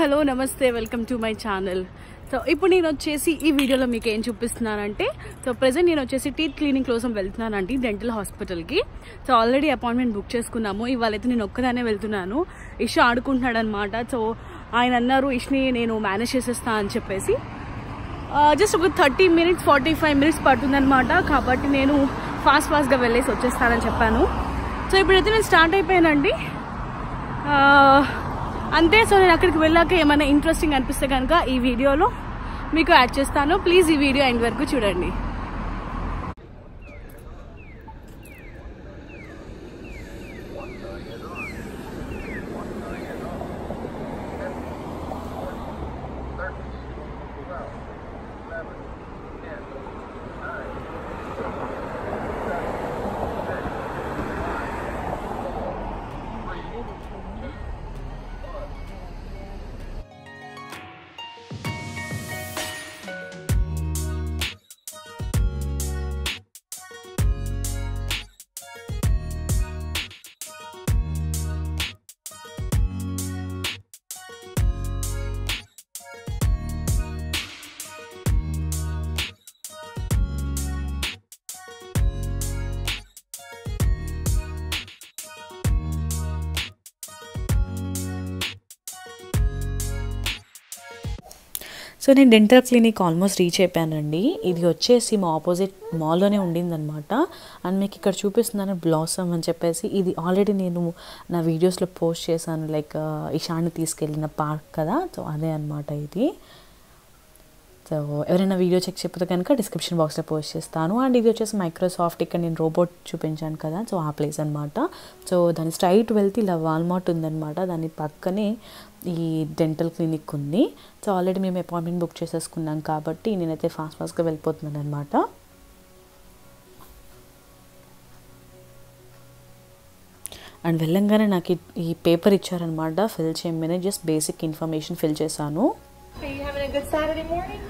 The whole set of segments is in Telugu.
హలో నమస్తే welcome to my channel. So ఇప్పుడు నేను వచ్చేసి ఈ వీడియోలో మీకు ఏం చూపిస్తున్నానంటే ప్రెజెంట్ నేను వచ్చేసి టీత్ క్లీనింగ్ కోసం వెళ్తున్నానండి డెంటల్ హాస్పిటల్కి. ఆల్రెడీ అపాయింట్మెంట్ బుక్ చేసుకున్నాము. ఇవాళైతే నేను ఒక్కదానే వెళ్తున్నాను. ఇష్ ఆడుకుంటున్నాడు అనమాట. ఆయన అన్నారు ఇష్ని నేను మేనేజ్ చేసేస్తా అని చెప్పేసి జస్ట్ ఒక 30 minutes 45 minutes పడుతుందన్నమాట. కాబట్టి నేను ఫాస్ట్గా వెళ్ళేసి వచ్చేస్తానని చెప్పాను. ఇప్పుడైతే నేను స్టార్ట్ అయిపోయానండి అంతే. నేను అక్కడికి వెళ్ళాక ఏమైనా ఇంట్రెస్టింగ్ అనిపిస్తే కనుక ఈ వీడియోలో మీకు యాడ్ చేస్తాను. ప్లీజ్ ఈ వీడియో ఎండ్ వరకు చూడండి. నేను డెంటల్ క్లినిక్ ఆల్మోస్ట్ రీచ్ అయిపోయానండి. ఇది వచ్చేసి మా ఆపోజిట్ మాల్లోనే ఉండిందనమాట. అండ్ మీకు ఇక్కడ చూపిస్తున్నాను బ్లాసమ్ అని చెప్పేసి. ఇది ఆల్రెడీ నేను నా వీడియోస్లో పోస్ట్ చేశాను, లైక్ ఇషాన్ని తీసుకెళ్ళిన పార్క్ కదా. అదే అనమాట ఇది. ఎవరైనా వీడియో చెక్ చెప్పితే కనుక డిస్క్రిప్షన్ బాక్స్లో పోస్ట్ చేస్తాను. అండ్ ఇది వచ్చేసి మైక్రోసాఫ్ట్, ఇక్కడ నేను రోబోట్ చూపించాను కదా, ఆ ప్లేస్ అనమాట. దాని స్ట్రైట్ వెళ్తే ఇలా వాల్మార్ట్ ఉందన్నమాట. దాని పక్కనే ఈ డెంటల్ క్లినిక్ ఉంది. ఆల్రెడీ మేము అపాయింట్మెంట్ బుక్ చేసేసుకున్నాం కాబట్టి నేనైతే ఫాస్ట్గా వెళ్ళిపోతున్నాను అనమాట. అండ్ వెళ్ళంగానే నాకు ఈ పేపర్ ఇచ్చారనమాట ఫిల్ చేయమని. జస్ట్ బేసిక్ ఇన్ఫర్మేషన్ ఫిల్ చేశాను. Are you having a good Saturday morning?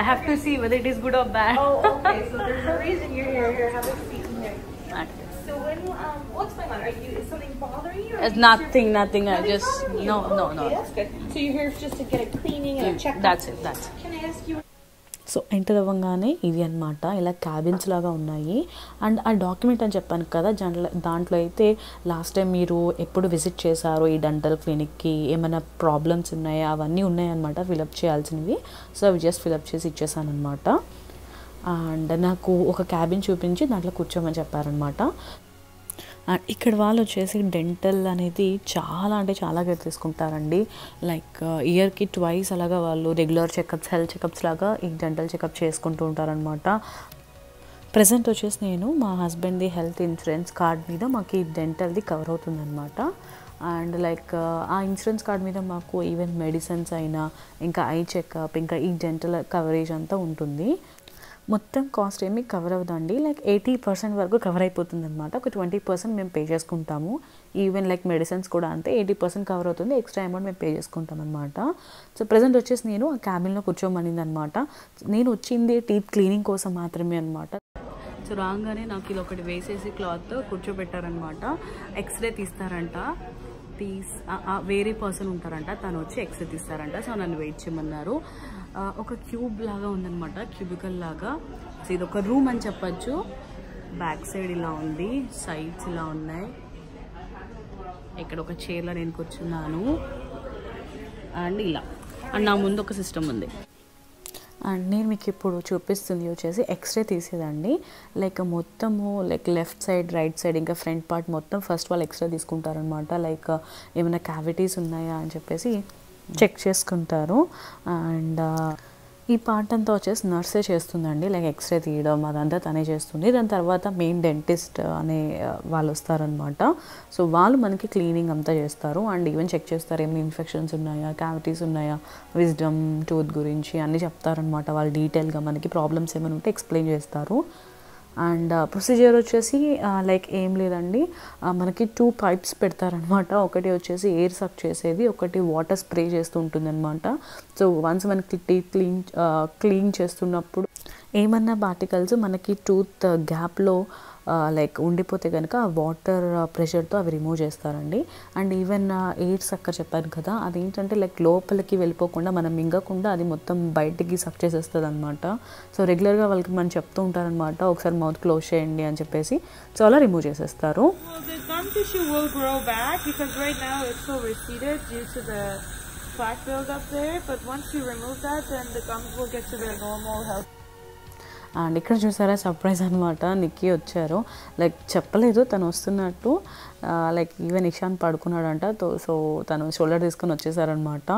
I have to see whether it is good or bad. Oh, okay. So there's a reason you're here. Here, have a seat in there. Okay. So what's going on? Is something bothering you? It's nothing. I just no. Okay, that's good. So you're here just to get a cleaning and a checkup. That's it. Can I ask you? Enter అవ్వగానే ఇది అనమాట, ఇలా క్యాబిన్స్ లాగా ఉన్నాయి. అండ్ ఆ డాక్యుమెంట్ అని చెప్పాను కదా, దాంట్లో అయితే లాస్ట్ టైం మీరు ఎప్పుడు విజిట్ చేశారో ఈ డెంటల్ క్లినిక్కి, ఏమైనా ప్రాబ్లమ్స్ ఉన్నాయా అవన్నీ ఉన్నాయన్నమాట ఫిలప్ చేయాల్సినవి. అవి జస్ట్ ఫిలప్ చేసి ఇచ్చేసాను అనమాట. అండ్ నాకు ఒక క్యాబిన్ చూపించి దాంట్లో కూర్చోమని చెప్పారనమాట. ఇక్కడ వాళ్ళు వచ్చేసి డెంటల్ అనేది చాలా కేర్ తీసుకుంటారండి. లైక్ ఇయర్కి ట్వైస్ అలాగా వాళ్ళు రెగ్యులర్ చెకప్స్, హెల్త్ చెకప్స్ లాగా ఈ డెంటల్ చెకప్ చేసుకుంటూ ఉంటారనమాట. ప్రజెంట్ వచ్చేసి నేను మా హస్బెండ్ది హెల్త్ ఇన్సూరెన్స్ కార్డ్ మీద మాకు ఈ డెంటల్ది కవర్ అవుతుందన్నమాట. అండ్ లైక్ ఆ ఇన్సూరెన్స్ కార్డ్ మీద మాకు ఈవెన్ మెడిసిన్స్ అయినా, ఇంకా ఐ చెకప్, ఇంకా ఈ డెంటల్ కవరేజ్ అంతా ఉంటుంది. మొత్తం కాస్ట్ ఏమీ కవర్ అవ్వదండి. లైక్ 80% వరకు కవర్ అయిపోతుంది అనమాట. ఒక 20% మేము పే చేసుకుంటాము. ఈవెన్ లైక్ మెడిసిన్స్ కూడా అంతే, 80% కవర్ అవుతుంది. ఎక్స్ట్రా అమౌంట్ మేము పే చేసుకుంటాం అనమాట. ప్రజెంట్ వచ్చేసి నేను ఆ క్యాబిన్లో కూర్చోమనింది అనమాట. నేను వచ్చింది టీత్ క్లీనింగ్ కోసం మాత్రమే అనమాట. రాగానే నాకు ఇది ఒకటి వేసేసి క్లాత్ కూర్చోబెట్టారనమాట. ఎక్స్రే తీస్తారంట. వేరే పర్సన్ ఉంటారంట, తను వచ్చి ఎక్స్రే తీస్తారంట. నన్ను వెయిట్ చేయమన్నారు. ఒక క్యూబ్ లాగా ఉందన్నమాట, క్యూబికల్ లాగా. ఇది ఒక రూమ్ అని చెప్పచ్చు. బ్యాక్ సైడ్ ఇలా ఉంది, సైడ్స్ ఇలా ఉన్నాయి. ఇక్కడ ఒక చైర్లో నేను కూర్చున్నాను. అండ్ ఇలా అండ్ నా ముందు ఒక సిస్టమ్ ఉంది. అండ్ నేను మీకు ఇప్పుడు చూపిస్తుంది వచ్చేసి ఎక్స్రే తీసేదండి. లైక్ మొత్తము like left side, right side, ఇంకా ఫ్రంట్ పార్ట్ మొత్తం ఫస్ట్ వాళ్ళు ఎక్స్రే తీసుకుంటారనమాట. లైక్ ఏమైనా క్యావిటీస్ ఉన్నాయా అని చెప్పేసి చెక్ చేసుకుంటారు. అండ్ ఈ పార్ట్ అంతా వచ్చేసి నర్సే చేస్తుందండి. లైక్ ఎక్స్రే తీయడం అదంతా తనే చేస్తుంది. దాని తర్వాత మెయిన్ డెంటిస్ట్ అనే వాళ్ళు వస్తారనమాట. వాళ్ళు మనకి క్లీనింగ్ అంతా చేస్తారు. అండ్ ఈవెన్ చెక్ చేస్తారు ఏమైనా ఇన్ఫెక్షన్స్ ఉన్నాయా, క్యావిటీస్ ఉన్నాయా, విజ్డమ్, టూత్ గురించి అన్నీ చెప్తారనమాట. వాళ్ళు డీటెయిల్గా మనకి ప్రాబ్లమ్స్ ఏమైనా ఉంటే ఎక్స్ప్లెయిన్ చేస్తారు. అండ్ ప్రొసీజర్ వచ్చేసి లైక్ ఏం లేదండి, మనకి 2 pipes పెడతారనమాట. ఒకటి వచ్చేసి ఎయిర్ సక్ చేసేది, ఒకటి వాటర్ స్ప్రే చేస్తూ ఉంటుంది అనమాట. వన్స్ మనకి టీత్ క్లీన్ చేస్తున్నప్పుడు ఏమన్నా పార్టికల్స్ మనకి టూత్ గ్యాప్లో లైక్ ఉండిపోతే కనుక ఆ వాటర్ ప్రెషర్తో అవి రిమూవ్ చేస్తారండి. అండ్ ఈవెన్ ఎయిడ్స్ అక్క చెప్పాను కదా, అదేంటంటే లైక్ లోపలికి వెళ్ళిపోకుండా మనం మింగకుండా అది మొత్తం బయటికి సక్ చేసేస్తుంది అనమాట. సో రెగ్యులర్గా వాళ్ళకి మనం చెప్తూ ఉంటారనమాట, ఒకసారి మౌత్ క్లోజ్ చేయండి అని చెప్పేసి. సో అలా రిమూవ్ చేసేస్తారు. The gum tissue will grow back because right now it's so receded due to the plaque buildup there. But once you remove that, then the gums will get to their normal health. And ఇక్కడ చూసారా సర్ప్రైజ్ అనమాట, నిక్కీ వచ్చారు. లైక్ చెప్పలేదు తను వస్తున్నట్టు. లైక్ ఈవెన్ ఇషాన్ పడుకున్నాడంట. సో తను షోల్డర్ తీసుకొని వచ్చేసారనమాట.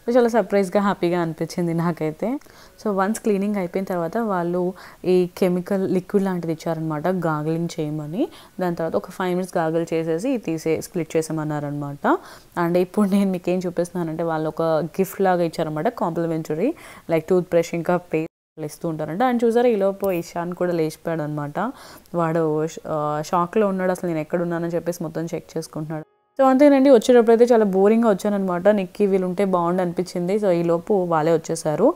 సో చాలా సర్ప్రైజ్గా హ్యాపీగా అనిపించింది నాకైతే. సో వన్స్ క్లీనింగ్ అయిపోయిన తర్వాత వాళ్ళు ఈ కెమికల్ లిక్విడ్ లాంటిది ఇచ్చారనమాట గాగ్లింగ్ చేయమని. దాని తర్వాత ఒక 5 minutes గాగుల్ చేసేసి స్ప్లిట్ చేసామన్నారనమాట. అండ్ ఇప్పుడు నేను మీకు ఏం చూపిస్తున్నానంటే వాళ్ళు ఒక గిఫ్ట్ లాగా ఇచ్చారనమాట, కాంప్లిమెంటరీ, లైక్ టూత్ బ్రష్ ఇంకా పేస్ట్ ఇస్తూ ఉంటారంట. అండ్ చూసారా ఈలోపు ఇషాన్ కూడా లేచిపోయాడు అనమాట. వాడు షాక్లో ఉన్నాడు, అసలు నేను ఎక్కడున్నానని చెప్పేసి మొత్తం చెక్ చేసుకుంటున్నాడు. సో అంతేనండి, వచ్చేటప్పుడు అయితే చాలా బోరింగ్గా వచ్చానమాట. నిక్కీ వీళ్ళు ఉంటే బాగుండు అనిపించింది. సో ఈలోపు వాళ్ళే వచ్చేసారు.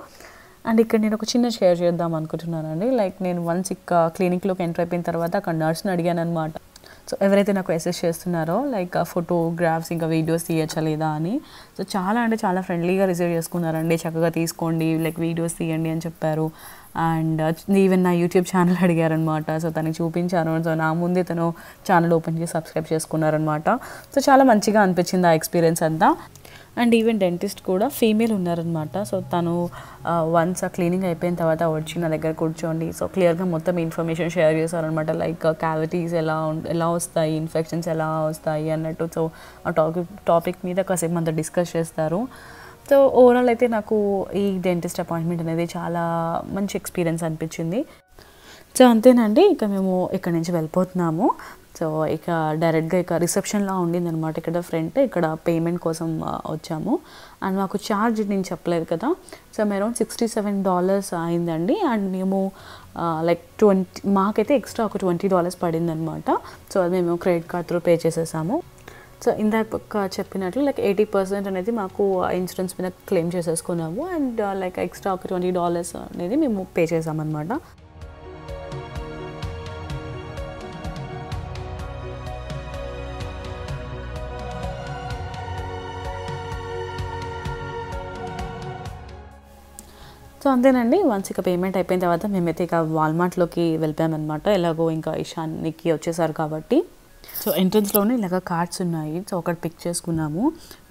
అండ్ ఇక్కడ నేను ఒక చిన్న షేర్ చేద్దాం అనుకుంటున్నానండి. లైక్ నేను వన్స్ క్లినిక్లోకి ఎంటర్ అయిపోయిన తర్వాత అక్కడ నర్స్ని అడిగాను అనమాట. సో ఎవరైతే నాకు అసెస్ చేస్తున్నారో లైక్ ఫోటోగ్రాఫ్స్ ఇంకా వీడియోస్ తీయచ్చా లేదా అని. సో చాలా అంటే చాలా ఫ్రెండ్లీగా రిసీవ్ చేసుకున్నారండి. చక్కగా తీసుకోండి, లైక్ వీడియోస్ తీయండి అని చెప్పారు. అండ్ ఈవెన్ నా యూట్యూబ్ ఛానల్ అడిగారనమాట. సో తనకి చూపించాను. సో నా ముందే తను ఛానల్ ఓపెన్ చేసి సబ్స్క్రైబ్ చేసుకున్నారనమాట. సో చాలా మంచిగా అనిపించింది ఆ ఎక్స్పీరియన్స్ అంతా. అండ్ ఈవెన్ డెంటిస్ట్ కూడా ఫీమేల్ ఉన్నారనమాట. సో తను వన్స్ ఆ క్లీనింగ్ అయిపోయిన తర్వాత వచ్చి నా దగ్గర కూర్చోండి. సో క్లియర్గా మొత్తం ఇన్ఫర్మేషన్ షేర్ చేశారనమాట. లైక్ క్యావిటీస్ ఎలా వస్తాయి, ఇన్ఫెక్షన్స్ ఎలా వస్తాయి అన్నట్టు. సో ఆ టాపిక్ మీద కాసేపు అంతా డిస్కస్ చేస్తారు. సో ఓవరాల్ అయితే నాకు ఈ డెంటిస్ట్ అపాయింట్మెంట్ అనేది చాలా మంచి ఎక్స్పీరియన్స్ అనిపించింది. సో అంతేనండి, ఇక మేము ఇక్కడ నుంచి వెళ్ళిపోతున్నాము. సో ఇక డైరెక్ట్గా ఇక రిసెప్షన్లా ఉండిందనమాట ఇక్కడ ఫ్రంట్. ఇక్కడ పేమెంట్ కోసం వచ్చాము. అండ్ మాకు ఛార్జ్ నేను చెప్పలేదు కదా. సో అరౌండ్ $67 అయిందండి. అండ్ మేము లైక్ మాకైతే ఎక్స్ట్రా ఒక $20 పడిందనమాట. సో అది మేము క్రెడిట్ కార్డ్ త్రూ పే చేసేసాము. సో ఇందాక చెప్పినట్లు లైక్ 80% అనేది మాకు ఇన్సూరెన్స్ మీద క్లెయిమ్ చేసేసుకున్నాము. అండ్ లైక్ ఎక్స్ట్రా ఒక $20 అనేది మేము పే చేసామన్నమాట. సో అంతేనండి, వన్స్ ఇక పేమెంట్ అయిపోయిన తర్వాత మేమైతే ఇక వాల్మార్ట్లోకి వెళ్ళిపోయామన్నమాట. ఎలాగో ఇంకా ఇషాన్ నిక్కీ వచ్చేసారు కాబట్టి. సో ఎంట్రన్స్లోనే ఇలాగ కార్డ్స్ ఉన్నాయి. సో ఒకటి పిక్ చేసుకున్నాము.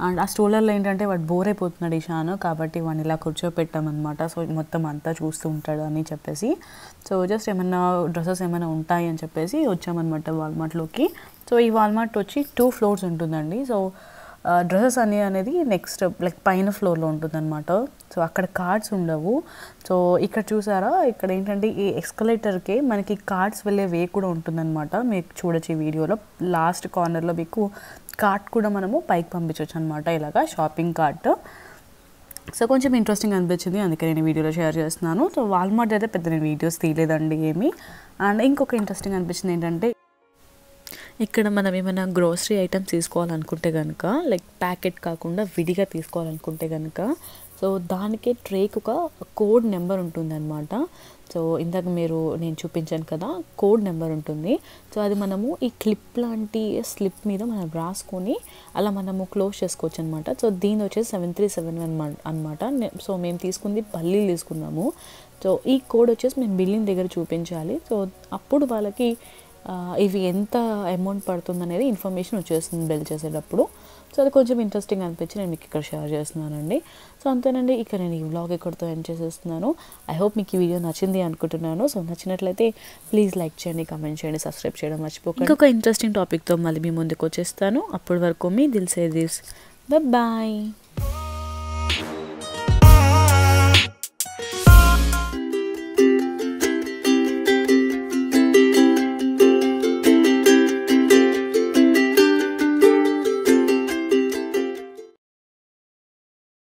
అండ్ ఆ స్టోలర్లో ఏంటంటే వాడు బోర్ అయిపోతున్నాడు ఇషాన్, కాబట్టి వాడిని ఇలా కూర్చోపెట్టామన్నమాట. సో మొత్తం అంతా చూస్తూ ఉంటాడు అని చెప్పేసి. సో జస్ట్ ఏమన్నా డ్రెస్సెస్ ఏమైనా ఉంటాయి అని చెప్పేసి వచ్చామన్నమాట వాల్మార్ట్లోకి. సో ఈ వాల్మార్ట్ వచ్చి 2 floors ఉంటుందండి. సో డ్రెస్సెస్ అనేది నెక్స్ట్ లైక్ పైన ఫ్లోర్లో ఉంటుందన్నమాట. సో అక్కడ కార్డ్స్ ఉండవు. సో ఇక్కడ చూసారా, ఇక్కడ ఏంటంటే ఈ ఎస్కలేటర్కే మనకి కార్డ్స్ వెళ్ళే వే కూడా ఉంటుందన్నమాట. మీకు చూడొచ్చు ఈ వీడియోలో లాస్ట్ కార్నర్లో మీకు కార్ట్ కూడా మనము పైకి పంపించవచ్చు అనమాట, ఇలాగా షాపింగ్ కార్ట్. సో కొంచెం ఇంట్రెస్టింగ్ అనిపించింది, అందుకే నేను వీడియోలో షేర్ చేస్తున్నాను. సో వాల్మార్ట్ అయితే పెద్ద నేను వీడియోస్ తీయలేదండి ఏమి. అండ్ ఇంకొక ఇంట్రెస్టింగ్ అనిపించింది ఏంటంటే ఇక్కడ మనం ఏమైనా గ్రోసరీ ఐటమ్స్ తీసుకోవాలనుకుంటే కనుక లైక్ ప్యాకెట్ కాకుండా విడిగా తీసుకోవాలనుకుంటే కనుక సో దానికే ట్రేకి ఒక కోడ్ నెంబర్ ఉంటుందన్నమాట. సో ఇందాక నేను చూపించాను కదా, కోడ్ నెంబర్ ఉంటుంది. సో అది మనము ఈ క్లిప్ లాంటి స్లిప్ మీద మనం రాసుకొని అలా మనము క్లోజ్ చేసుకోవచ్చు అనమాట. సో దీని వచ్చేసి 7371 అనమాట. సో మేము తీసుకుంది పల్లీలు తీసుకున్నాము. సో ఈ కోడ్ వచ్చేసి మేము బిల్లింగ్ దగ్గర చూపించాలి. సో అప్పుడు వాళ్ళకి ఇవి ఎంత అమౌంట్ పడుతుంది అనేది ఇన్ఫర్మేషన్ వచ్చేస్తుంది బిల్ చేసేటప్పుడు. సో అది కొంచెం ఇంట్రెస్టింగ్ అనిపించి నేను మీకు ఇక్కడ షేర్ చేస్తున్నానండి. సో అంతేనండి, ఇక్కడ నేను ఈ వ్లాగ్ ఇక్కడితో ఎండ్ చేసేస్తున్నాను. ఐ హోప్ మీకు ఈ వీడియో నచ్చింది అనుకుంటున్నాను. సో నచ్చినట్లయితే ప్లీజ్ లైక్ చేయండి, కామెంట్ చేయండి, సబ్స్క్రైబ్ చేయడం మర్చిపోకండి. ఇంకొక ఇంట్రెస్టింగ్ టాపిక్తో మళ్ళీ మీ ముందుకు వచ్చేస్తాను. అప్పటి వరకు మీ దిల్ సే దిస్. బాయ్.